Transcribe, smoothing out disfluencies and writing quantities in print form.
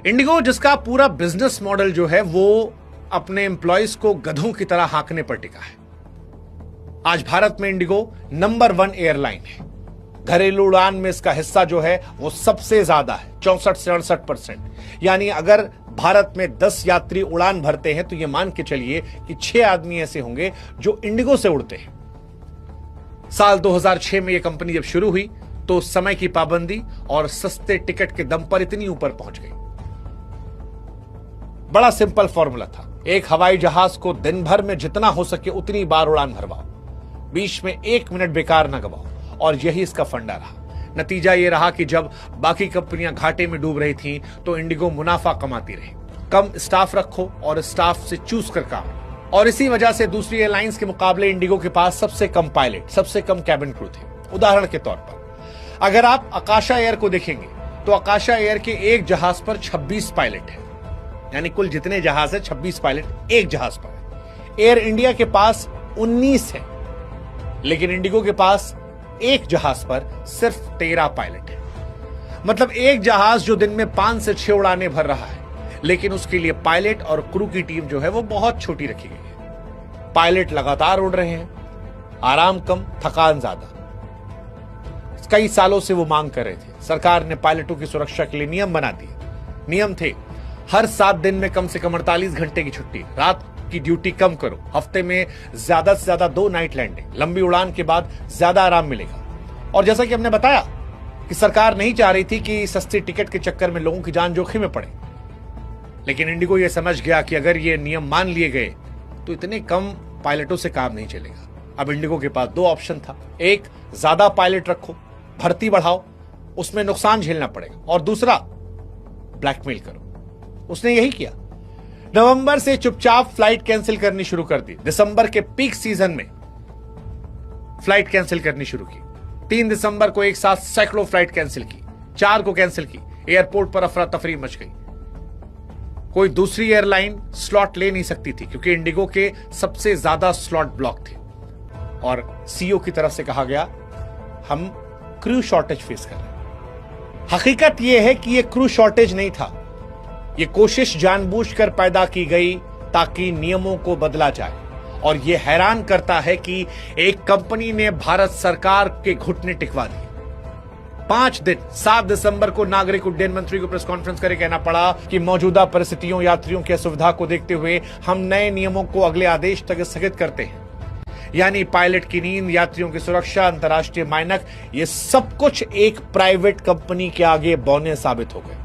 Indigo जिसका पूरा business model जो है वो अपने एम्प्लॉयज को गधों की तरह हांकने पर टिका है। आज भारत में इंडिगो नंबर 1 एयरलाइन है। घरेलू उड़ान में इसका हिस्सा जो है वो सबसे ज्यादा है, 64 से 68%। यानी अगर भारत में 10 यात्री उड़ान भरते हैं तो यह मान के चलिए कि 6 आदमी ऐसे होंगे जो इंडिगो से उड़ते हैं। साल 2006 में यह कंपनी जब शुरू हुई तो समय की पाबंदी और सस्ते टिकट के दम पर इतनी ऊपर पहुंच गई। बड़ा सिंपल फॉर्मूला था, एक हवाई जहाज को दिन भर में जितना हो सके उतनी बार उड़ान भरवाओ, बीच में 1 मिनट बेकार ना गवाओ, और यही इसका फंडा रहा। नतीजा यह रहा कि जब बाकी कंपनियां घाटे में डूब रही थीं तो इंडिगो मुनाफा कमाती रही। कम स्टाफ रखो और स्टाफ से चूज कर काम, और इसी वजह से दूसरी एयरलाइंस के मुकाबले इंडिगो के पास सबसे कम पायलट, सबसे कम कैबिन क्रू थे। उदाहरण के तौर पर अगर आप आकाशा एयर को देखेंगे तो आकाशा एयर के एक जहाज पर 26 पायलट है, यानी कुल जितने जहाज है 26 पायलट एक जहाज पर है। एयर इंडिया के पास 19 है, लेकिन इंडिगो के पास एक जहाज पर सिर्फ 13 पायलट है। मतलब एक जहाज जो दिन में 5 से 6 उड़ानें भर रहा है, लेकिन उसके लिए पायलट और क्रू की टीम जो है वो बहुत छोटी रखी गई है। पायलट लगातार उड़ रहे हैं, आराम कम, थकान ज्यादा। कई सालों से वो मांग कर रहे थे। सरकार ने पायलटों की सुरक्षा के लिए नियम बना दिए। नियम थे, हर 7 दिन में कम से कम 48 घंटे की छुट्टी, रात की ड्यूटी कम करो, हफ्ते में ज्यादा से ज्यादा 2 नाइट लैंडिंग, लंबी उड़ान के बाद ज्यादा आराम मिलेगा। और जैसा कि हमने बताया कि सरकार नहीं चाह रही थी कि सस्ती टिकट के चक्कर में लोगों की जान जोखिम में पड़े, लेकिन इंडिगो ये समझ गया कि अगर ये नियम मान लिए गए तो इतने कम पायलटों से काम नहीं चलेगा। अब इंडिगो के पास 2 ऑप्शन था, एक ज्यादा पायलट रखो, भर्ती बढ़ाओ, उसमें नुकसान झेलना पड़ेगा, और दूसरा ब्लैकमेल करो। उसने यही किया। नवंबर से चुपचाप फ्लाइट कैंसिल करनी शुरू कर दी। दिसंबर के पीक सीजन में फ्लाइट कैंसिल करनी शुरू की। 3 दिसंबर को एक साथ सैकड़ों फ्लाइट कैंसिल की, 4 को कैंसिल की। एयरपोर्ट पर अफरा तफरी मच गई। कोई दूसरी एयरलाइन स्लॉट ले नहीं सकती थी क्योंकि इंडिगो के सबसे ज्यादा स्लॉट ब्लॉक थे, और सीईओ की तरफ से कहा गया हम क्रू शॉर्टेज फेस कर रहे हैं। हकीकत यह है कि यह क्रू शॉर्टेज नहीं था, ये कोशिश जानबूझकर पैदा की गई ताकि नियमों को बदला जाए। और यह हैरान करता है कि एक कंपनी ने भारत सरकार के घुटने टिकवा दिए। 5 दिन 7 दिसंबर को नागरिक उड्डयन मंत्री को प्रेस कॉन्फ्रेंस करके कहना पड़ा कि मौजूदा परिस्थितियों, यात्रियों की असुविधा को देखते हुए हम नए नियमों को अगले आदेश तक स्थगित करते हैं। यानी पायलट की नींद, यात्रियों की सुरक्षा, अंतर्राष्ट्रीय मानक, ये सब कुछ एक प्राइवेट कंपनी के आगे बौने साबित हो गए।